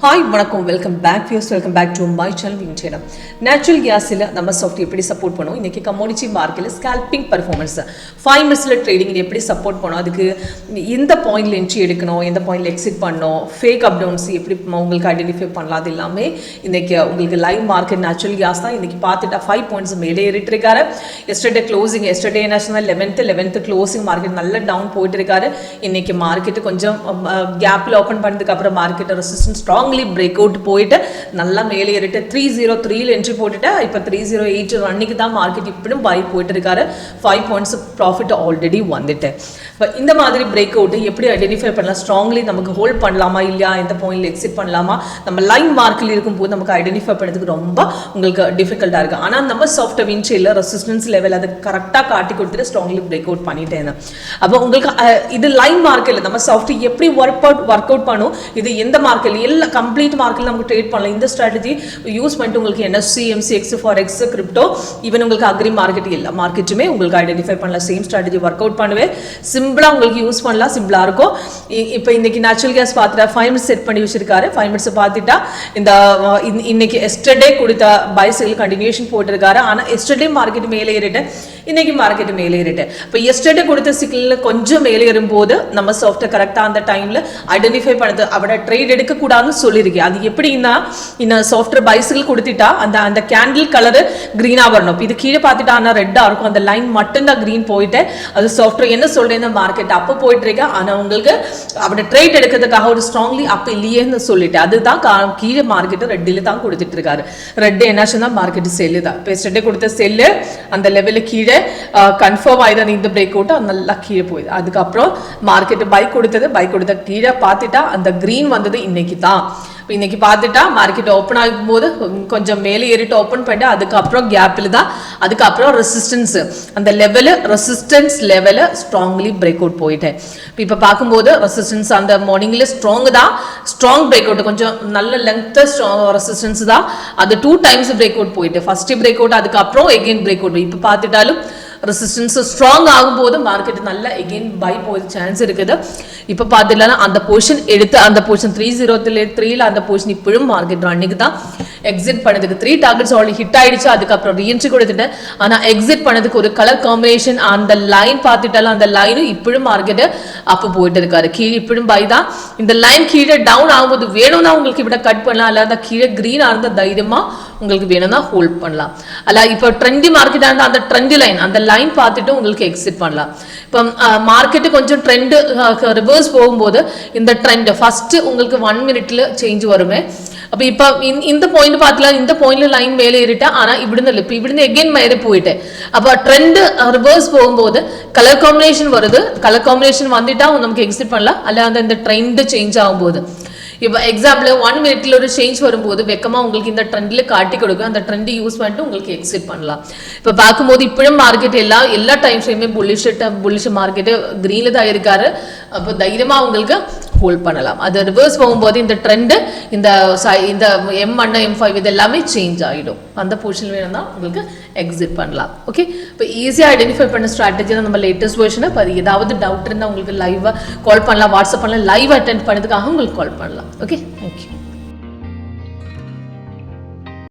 Hi, வணக்கம், welcome back viewers, welcome back to my channel WinTrader. Natural gas ல நம்ம soft எப்படி support பண்ணுவோம், இன்னைக்கு கமோடிட்டி மார்க்கெட்ல ஸ்கேல்பிங் பெர்ஃபார்மன்ஸ் 5 minutesல ட்ரேடிங் எப்படி சப்போர்ட் பண்ணுவோம், அதுக்கு இந்த பாயிண்ட்ல என்ட்ரி எடுக்கணும், எந்த பாயிண்ட்ல எக்ஸிட் பண்ணணும், ஃபேக் அப் டவுன்ஸ் எப்படி உங்களுக்கு ஐடென்டிஃபை பண்ணலாம், அது எல்லாமே இன்னைக்கு உங்களுக்கு லைவ் மார்க்கெட் நேச்சுரல் கேஸ் தான். இன்னைக்கு பார்த்துட்டா 5 points மேலே ஏறிட்டு இருக்காரு. Yesterday closing, yesterday national 11th closing market நல்ல டவுன் போயிட்டு இருக்காரு. இன்னைக்கு மார்க்கெட் கொஞ்சம் கேப்ல ஓப்பன் பண்ணதுக்கு அப்புறம் மார்க்கெட் ரெசிஸ்டன்ஸ் ஸ்ட்ராங் breakout போயிட்டு நல்லா மேலே ஏறிட்டு 303 ல என்ட்ரி போட்டுட்டு இப்போ 308 ரன்னிங் தான் மார்க்கெட் இப்பவும் பை போயிட்டு இருக்காரு. 5 points ப்ராஃபிட் ஆல்ரெடி வந்துட்டு. இந்த மாதிரி பிரேக் அவுட் எப்படி ஐடென்டிஃபை பண்ணலாம், ஸ்ட்ராங்லி நமக்கு ஹோல்ட் பண்ணலாமா இல்லையா, இந்த பாயிண்ட்ல எக்ஸிட் பண்ணலாமா, நம்ம லைன் மார்க்கில் இருக்கும்போது நமக்கு ஐடென்டிஃபை பண்ணுறதுக்கு ரொம்ப உங்களுக்கு டிஃபிகல்ட்டாக இருக்கு. ஆனால் நம்ம சாஃப்ட் வின்ட்ரேடர்ல ரெசிஸ்டன்ஸ் லெவல் அதை கரெக்டாக காட்டி கொடுத்துட்டு ஸ்ட்ராங்லி பிரேக் அவுட் பண்ணிட்டேன். அப்போ உங்களுக்கு இது லைன் மார்க்கெட்ல நம்ம சாஃப்ட் எப்படி ஒர்க் அவுட் பண்ணும், இது எந்த மார்க்கெட் எல்லாம் கம்ப்ளீட் மார்க்கெட்ல நமக்கு ட்ரேட் பண்ணலாம். இந்த ஸ்ட்ராட்டஜி யூஸ் பண்ணிட்டு உங்களுக்கு NSC, NCDEX, Forex, crypto, even உங்களுக்கு அக்ரி மார்க்கெட் எல்லா மார்க்கெட்டுமே உங்களுக்கு ஐடென்டிஃபை பண்ணலாம். சேம் ஸ்ட்ராட்டஜி ஒர்க் அவுட் பண்ணுவேன். சிம்பிளா உங்களுக்கு யூஸ் பண்ணலாம், சிம்பிளா இருக்கும். இப்போ இன்னைக்கு நேச்சுரல் கேஸ் பார்த்துட்டா 5 minutes செட் பண்ணி வச்சிருக்காரு. 5 minutes பார்த்துட்டா இந்த இன்னைக்கு எஸ்டர்டே கொடுத்த பை சேல் கண்டினியூஷன் போட்டிருக்காரு. ஆனால் எஸ்டர்டே மார்க்கெட் மேலே ஏறிட்டு இன்னைக்கு மார்க்கெட் மேலே ஏறிட்டு. இப்போ எஸ்டர்டே கொடுத்த சிக்கல்ல கொஞ்சம் மேலே ஏறும்போது நம்ம சாஃப்ட் கரெக்டாக அந்த டைம்ல ஐடென்டிஃபை பண்ணது அவட ட்ரேட் எடுக்கக்கூடாதுன்னு சொல்லியிருக்கேன். அது எப்படின்னா இன்னும் சாஃப்ட்வேர் பைசிக்கல் கொடுத்துட்டா அந்த கேண்டில் கலரு கிரீனா வரணும். இது கீழே பார்த்துட்டா ஆனால் ரெட்டா இருக்கும். அந்த லைன் மட்டும்தான் கிரீன் போயிட்டு அது சாஃப்ட்வேர் என்ன சொல்றேன், மார்க்கெட் அப்போ போயிட்டு இருக்கா. ஆனால் உங்களுக்கு அவட ட்ரேட் எடுக்கிறதுக்காக ஒரு ஸ்ட்ராங்லி அப்போ இல்லையேன்னு சொல்லிட்டு அதுதான் கீழே மார்க்கெட் ரெட்டில் தான் கொடுத்துட்டு இருக்காரு. ரெட் என்னாச்சுன்னா மார்க்கெட் செல்லு தான். இப்போ எஸ்டர்டே கொடுத்த செல்லு அந்த லெவலில் கீழே கன்ஃபார்ம் ஆயிதான் இந்த பிரேக் அவுட் நல்லா கீழே போயிடுது. அதுக்கப்புறம் மார்க்கெட் பை கொடுத்த கீழே பார்த்துட்டா அந்த கிரீன் வந்தது இன்னைக்கு தான். இன்னைக்கு பார்த்துட்டா மார்க்கெட் ஓப்பன் ஆகும்போது கொஞ்சம் மேலே ஏறிட்டு ஓப்பன் பண்ணிட்டு அதுக்கப்புறம் கேப்பில் தான் அதுக்கப்புறம் ரெசிஸ்டன்ஸ் அந்த level resistance level strongly break out போயிட்டேன். இப்போ பார்க்கும்போது ரெசிஸ்டன்ஸ் அந்த மார்னிங்ல ஸ்ட்ராங் பிரேக் அவுட் கொஞ்சம் நல்ல லென்த் ரெசிஸ்டன்ஸ் தான். அது 2 times பிரேக் அவுட் போயிட்டு ஃபர்ஸ்ட் பிரேக் அவுட் அதுக்கப்புறம் எகெயின் பிரேக் அவுட். இப்போ பார்த்துட்டாலும் ரெசிஸ்டன்ஸ் ஸ்ட்ராங் ஆகும்போது மார்க்கெட் நல்ல எகெயின் பை போய் சான்ஸ் இருக்குது. இப்போ பார்த்துட்டா அந்த பொசிஷன் எடுத்து அந்த பொசிஷன் 303ல அந்த பொசிஷன் இப்பவும் மார்க்கெட் ரன்னிங் தான். எக்ஸிட் பண்ணதுக்கு 3 டார்கெட்ஸ் ஆல்ரெடி ஹிட் ஆயிடுச்சு. அதுக்கப்புறம் ரீஎன்ட்ரி கொடுத்துட்டேன். ஆனால் எக்ஸிட் பண்ணதுக்கு ஒரு கலர் காம்பினேஷன் அந்த லைன் பார்த்துட்டாலும் அந்த லைனும் இப்பவும் மார்க்கெட் அப்போ போயிட்டு இருக்காரு. கீழே இப்பவும் பை தான். இந்த லைன் கீழே டவுன் ஆகும்போது வேணும்னா உங்களுக்கு இப்படி கட் பண்ணலாம், அல்ல அந்த கீழே கிரீனா இருந்த தைரியமா உங்களுக்கு வேணும்னா ஹோல்ட் பண்ணலாம். அல்ல இப்போ ட்ரெண்டி மார்க்கெட் இருந்தால் அந்த ட்ரெண்ட் லைன் அந்த லைன் பார்த்துட்டு உங்களுக்கு எக்ஸிட் பண்ணலாம். இப்போ மார்க்கெட்டு கொஞ்சம் ட்ரெண்ட் ரிவர்ஸ் போகும்போது இந்த ட்ரெண்ட் ஃபர்ஸ்ட் உங்களுக்கு 1 minute சேஞ்ச் வருமே. அப்போ இப்போ இந்த பாயிண்ட் பார்த்துலாம் இந்த பாயிண்ட்ல லைன் மேலே ஏறிட்டா. ஆனால் இവിടുന്ന് எகெயின் மேலே போயிட்டேன். அப்போ ட்ரெண்ட் ரிவர்ஸ் போகும்போது கலர் காம்பினேஷன் வருது. கலர் காம்பினேஷன் வந்துட்டா நமக்கு எக்ஸிட் பண்ணலாம். அல்ல அந்த ட்ரெண்ட் சேஞ்ச் ஆகும்போது இப்போ எக்ஸாம்பிள் 1 minute ஒரு சேஞ்ச் வரும்போது வெக்கமாக உங்களுக்கு இந்த ட்ரெண்டில் காட்டி கொடுக்கும். அந்த ட்ரெண்டை யூஸ் பண்ணிட்டு உங்களுக்கு எக்ஸிட் பண்ணலாம். இப்போ பார்க்கும்போது இப்பவும் மார்க்கெட் எல்லா டைம்ஸ்லையுமே புல்லிஷ் மார்க்கெட்டு கிரீனில் தான் இருக்காரு. அப்போ தைரியமாக உங்களுக்கு ஹோல்ட் பண்ணலாம். அது ரிவர்ஸ் போகும்போது இந்த ட்ரெண்டு இந்த M1 M5 இது எல்லாமே சேஞ்ச் ஆகிடும். அந்த பொசிஷன் வேணும்னா உங்களுக்கு எக்ஸிட் பண்ணலாம். ஓகே, இப்போ ஈஸியாக ஐடென்டிஃபை பண்ண ஸ்ட்ராட்டஜி தான் நம்ம லேட்டஸ்ட் வெர்ஷனை. இப்போ அது ஏதாவது டவுட் இருந்தால் உங்களுக்கு லைவாக கால் பண்ணலாம், வாட்ஸ்அப் பண்ணலாம், லைவ் அட்டென்ட் பண்ணதுக்காக உங்களுக்கு கால் பண்ணலாம். ஓகே.